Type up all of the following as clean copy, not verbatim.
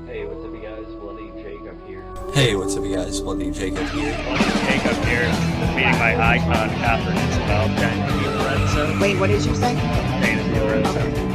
Hey, what's up, you guys? Bloody Jacob here. Hey, what's up, you guys? Bloody Jacob here. Jacob here, meeting my icon, Catherine Isabel, Jane Lorenzo. Wait, what did you say? Jane Lorenzo.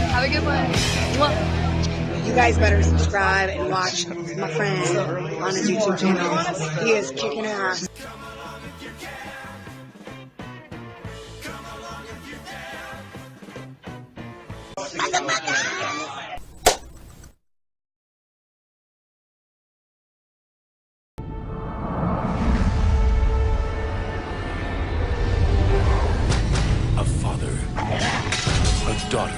Have a good one. You guys better subscribe and watch my friend on his YouTube channel. He is kicking ass. A father, a daughter,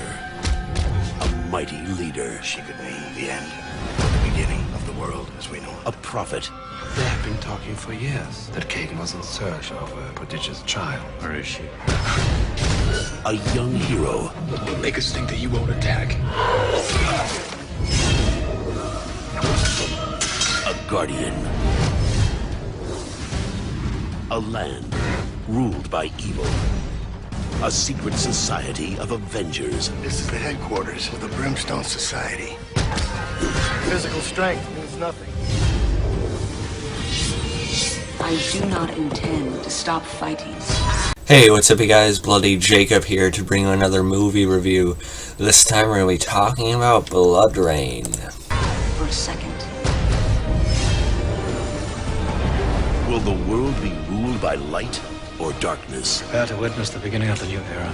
a mighty leader. She could mean the end, the beginning of the world as we know it. A prophet, They have been talking for years that Kagan was in search of a prodigious child. Where is she? a young hero, Make us think that you won't attack. a guardian. A land ruled by evil. A secret society of avengers. This is the headquarters of the Brimstone Society. Physical strength means nothing. I do not intend to stop fighting. Hey, what's up, you guys? Bloody Jacob here to bring you another movie review. This time we're going to be talking about Bloodrayne. For a second, Will the world be ruled by light or darkness? Prepare to witness the beginning of the new era.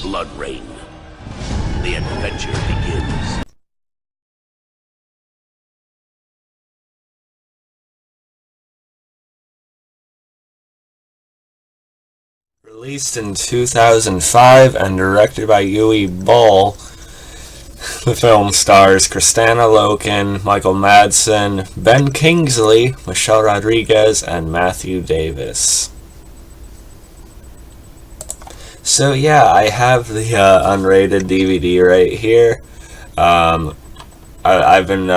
Bloodrayne. The adventure begins. Released in 2005 and directed by Uwe Boll, the film stars Kristanna Loken, Michael Madsen, Ben Kingsley, Michelle Rodriguez, and Matthew Davis. So yeah, I have the unrated DVD right here. I've been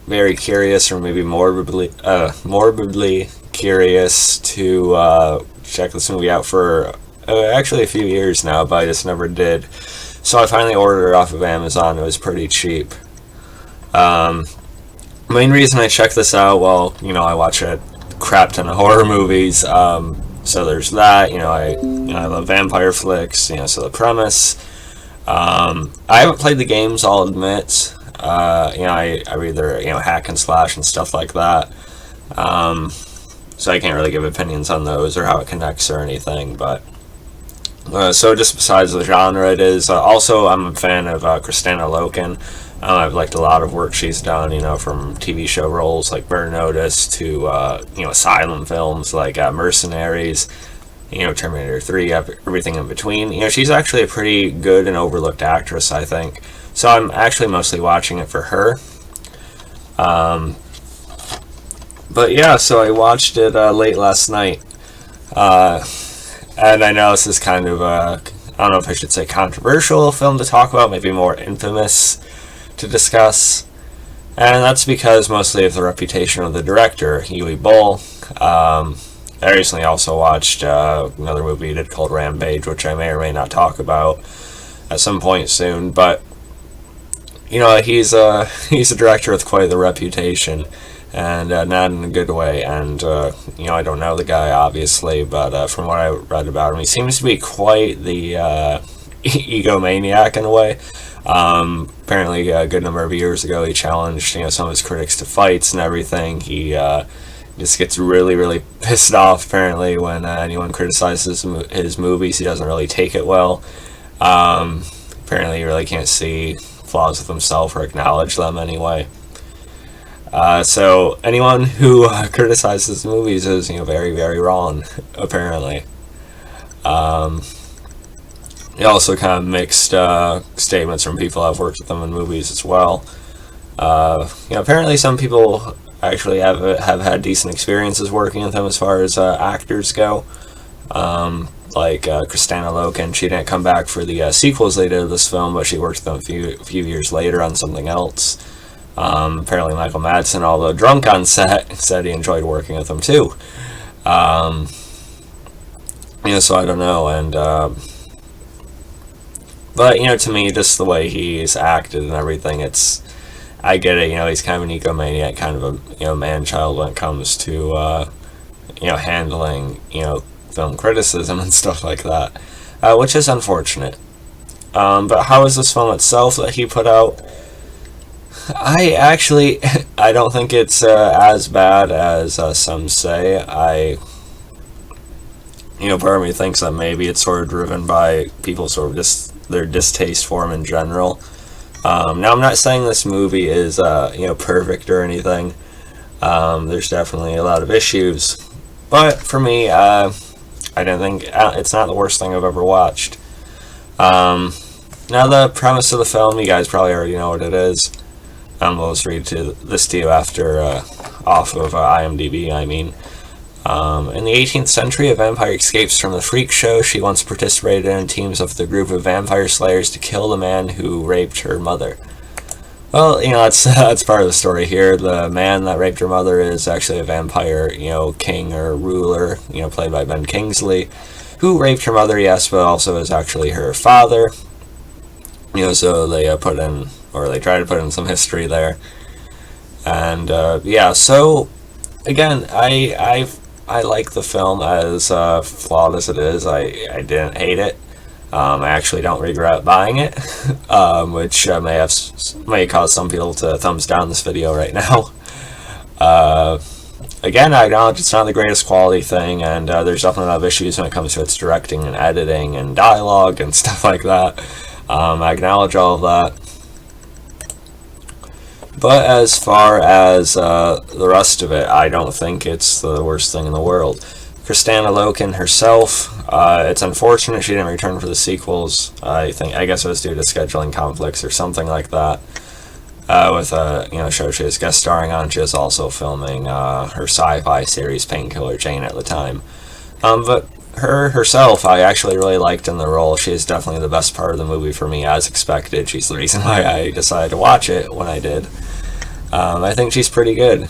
very curious, or maybe morbidly curious to check this movie out for actually a few years now, but I just never did. So I finally ordered it off of Amazon. It was pretty cheap. Main reason I checked this out, well, I watch a crap ton of horror movies. So there's that. I love vampire flicks. So the premise. I haven't played the games, I'll admit. I either hack and slash and stuff like that. So I can't really give opinions on those or how it connects or anything. But so just besides the genre, it is. Also, I'm a fan of Kristanna Loken. I've liked a lot of work she's done, from TV show roles like Burn Notice to, asylum films like Mercenaries, Terminator 3, everything in between. She's actually a pretty good and overlooked actress, I think. So I'm actually mostly watching it for her. But yeah, so I watched it late last night. And I know this is kind of I don't know if I should say controversial film to talk about, maybe more infamous to discuss, and that's because mostly of the reputation of the director, Uwe Boll. I recently also watched another movie he did called Rampage, which I may or may not talk about at some point soon, but he's a director with quite the reputation, and not in a good way, and I don't know the guy obviously, but from what I read about him, he seems to be quite the egomaniac in a way. Apparently a good number of years ago he challenged some of his critics to fights and everything. He just gets really, really pissed off, apparently, when anyone criticizes his movies. He doesn't really take it well. Apparently, he really can't see flaws with himself or acknowledge them anyway. So anyone who criticizes movies is, very, very wrong, apparently. Also kind of mixed statements from people I've worked with them in movies as well. Apparently some people actually have had decent experiences working with him as far as actors go. Like Kristanna Loken, she didn't come back for the sequels they did of this film, but she worked with them a few years later on something else. Apparently Michael Madsen, although drunk on set, said he enjoyed working with him too. So I don't know, and but to me, just the way he's acted and everything, I get it. He's kind of an egomaniac, kind of a man-child when it comes to handling film criticism and stuff like that, which is unfortunate. But how is this film itself that he put out? I don't think it's as bad as some say. Part of me thinks that maybe it's sort of driven by people sort of just their distaste for him in general. Now, I'm not saying this movie is perfect or anything. There's definitely a lot of issues, but for me, I don't think it's not the worst thing I've ever watched. Now, the premise of the film, you guys probably already know what it is. We'll just read this to you after off of IMDb. In the 18th century, a vampire escapes from the freak show she once participated in and teams up with a group of vampire slayers to kill the man who raped her mother. Well, that's part of the story here. The man that raped her mother is actually a vampire, king or ruler, played by Ben Kingsley, who raped her mother, yes, but also is actually her father. So they they try to put in some history there. And, so, again, I like the film, as flawed as it is. I didn't hate it. I actually don't regret buying it, which may cause some people to thumbs down this video right now. Again, I acknowledge it's not the greatest quality thing, and there's definitely a lot of issues when it comes to its directing and editing and dialogue and stuff like that. I acknowledge all of that. But as far as the rest of it, I don't think it's the worst thing in the world. Kristanna Loken herself, it's unfortunate she didn't return for the sequels. I guess it was due to scheduling conflicts or something like that. With a show she was guest starring on, she was also filming her sci-fi series Painkiller Jane at the time. But herself, I actually really liked in the role. She is definitely the best part of the movie for me, as expected. She's the reason why I decided to watch it when I did. I think she's pretty good.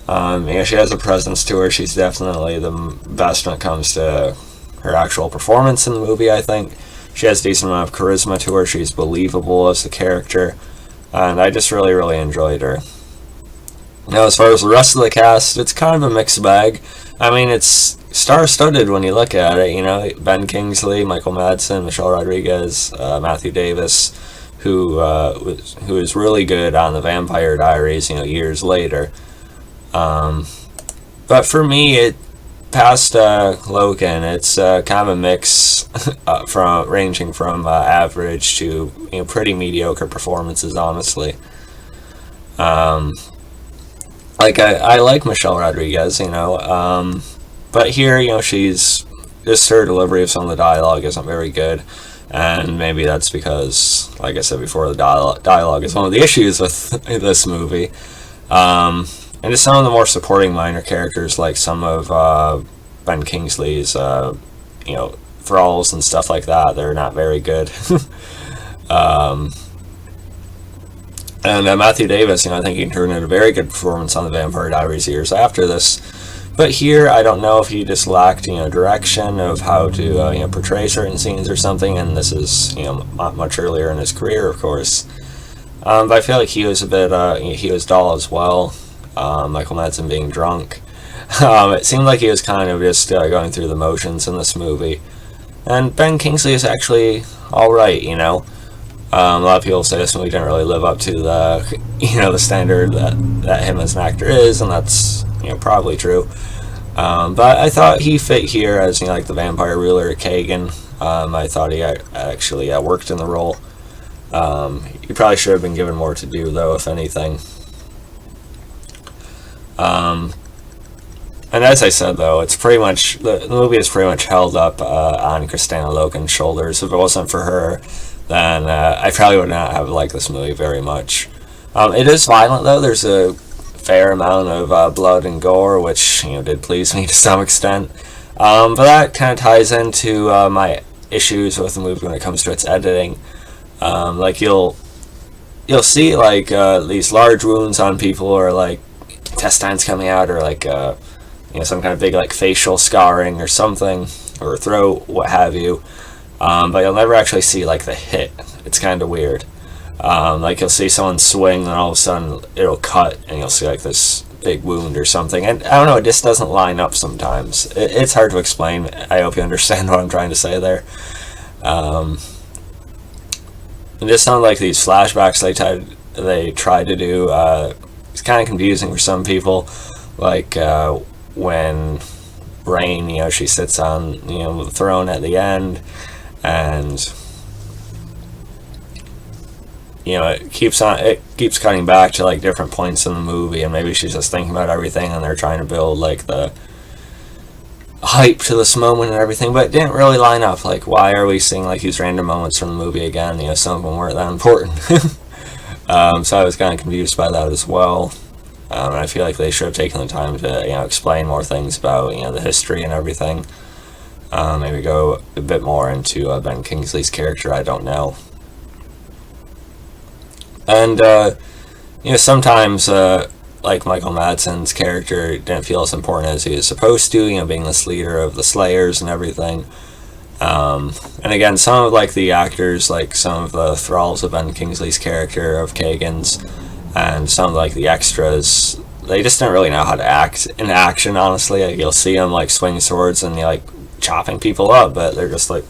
She has a presence to her. She's definitely the best when it comes to her actual performance in the movie, I think. She has a decent amount of charisma to her. She's believable as a character. And I just really, really enjoyed her. Now, as far as the rest of the cast, it's kind of a mixed bag. It's star-studded when you look at it. Ben Kingsley, Michael Madsen, Michelle Rodriguez, Matthew Davis, who is really good on the Vampire Diaries, years later. But for me, past Loken, it's kind of a mix ranging from average to pretty mediocre performances, honestly. I like Michelle Rodriguez, but here, she's just her delivery of some of the dialogue isn't very good. And maybe that's because, like I said before, the dialogue is one of the issues with this movie. And just some of the more supporting minor characters, like some of Ben Kingsley's, thralls and stuff like that, they're not very good. And Matthew Davis, I think he turned in a very good performance on the Vampire Diaries years after this. But here, I don't know if he just lacked, direction of how to, portray certain scenes or something, and this is, much earlier in his career, of course. But I feel like he was a bit, he was dull as well. Michael Madsen being drunk. It seemed like he was kind of just going through the motions in this movie. And Ben Kingsley is actually alright, A lot of people say this movie didn't really live up to the, the standard that him as an actor is, and that's, probably true. But I thought he fit here as, like the vampire ruler Kagan. I thought he actually worked in the role. He probably should have been given more to do, though, if anything. And as I said, though, it's pretty much, the movie is pretty much held up on Kristanna Loken's shoulders. If it wasn't for her, then I probably would not have liked this movie very much. It is violent, though. There's a fair amount of blood and gore, which did please me to some extent. But that kind of ties into my issues with the movie when it comes to its editing. Like you'll see like these large wounds on people, or like intestines coming out, or like some kind of big like facial scarring or something, or throat, what have you. But you'll never actually see like the hit. It's kind of weird. Like you'll see someone swing, and all of a sudden it'll cut, and you'll see like this big wound or something. And I don't know, it just doesn't line up sometimes. It's hard to explain. I hope you understand what I'm trying to say there. It just sounds like these flashbacks they tried to do. It's kind of confusing for some people. Like when Rain, she sits on the throne at the end, and it keeps cutting back to like different points in the movie, and maybe she's just thinking about everything, and they're trying to build like the hype to this moment and everything, but it didn't really line up. Like, why are we seeing like these random moments from the movie again? Some of them weren't that important. So I was kind of confused by that as well. And I feel like they should have taken the time to explain more things about the history and everything. Maybe go a bit more into Ben Kingsley's character. I don't know. And sometimes like Michael Madsen's character didn't feel as important as he was supposed to, being this leader of the Slayers and everything. And again, some of like the actors, like some of the thralls of Ben Kingsley's character of Kagan's, and some of like the extras, they just didn't really know how to act in action, honestly. Like, you'll see them like swing swords and like chopping people up, but they're just like,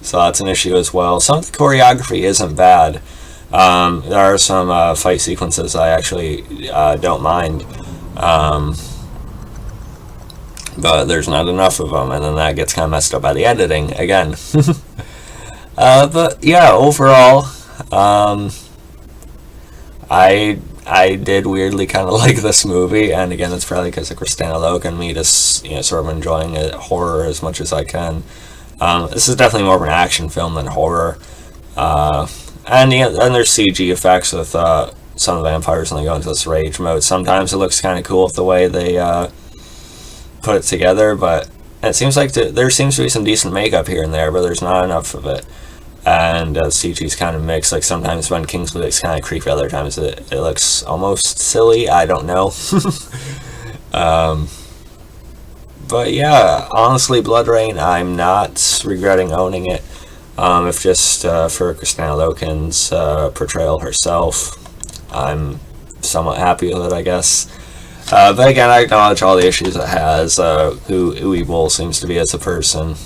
so that's an issue as well. Some of the choreography isn't bad. There are some fight sequences I actually don't mind, but there's not enough of them, and then that gets kind of messed up by the editing again. But yeah, overall, I did weirdly kind of like this movie, and again, it's probably because of Kristanna Loken, me just sort of enjoying horror as much as I can. This is definitely more of an action film than horror. And there's CG effects with some of the vampires when they go into this rage mode. Sometimes it looks kind of cool with the way they put it together, but it seems like there seems to be some decent makeup here and there, but there's not enough of it. And CG's kind of mixed. Like sometimes when Kingsley looks kind of creepy, other times it looks almost silly. I don't know. But yeah, honestly, Bloodrayne, I'm not regretting owning it. If just for Kristanna Loken's portrayal herself, I'm somewhat happy with it, I guess. But again, I acknowledge all the issues it has. Who Uwe Boll seems to be as a person.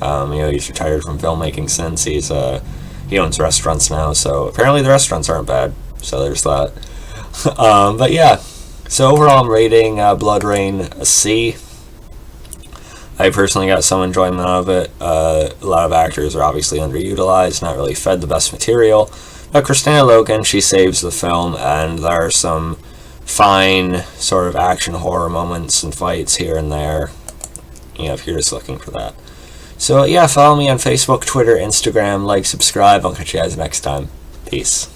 He's retired from filmmaking since he owns restaurants now, so apparently the restaurants aren't bad. So there's that. But yeah, so overall I'm rating Bloodrayne a C. I personally got some enjoyment out of it. A lot of actors are obviously underutilized, not really fed the best material. But Kristanna Loken, she saves the film, and there are some fine sort of action horror moments and fights here and there, if you're just looking for that. So yeah, follow me on Facebook, Twitter, Instagram, like, subscribe. I'll catch you guys next time. Peace.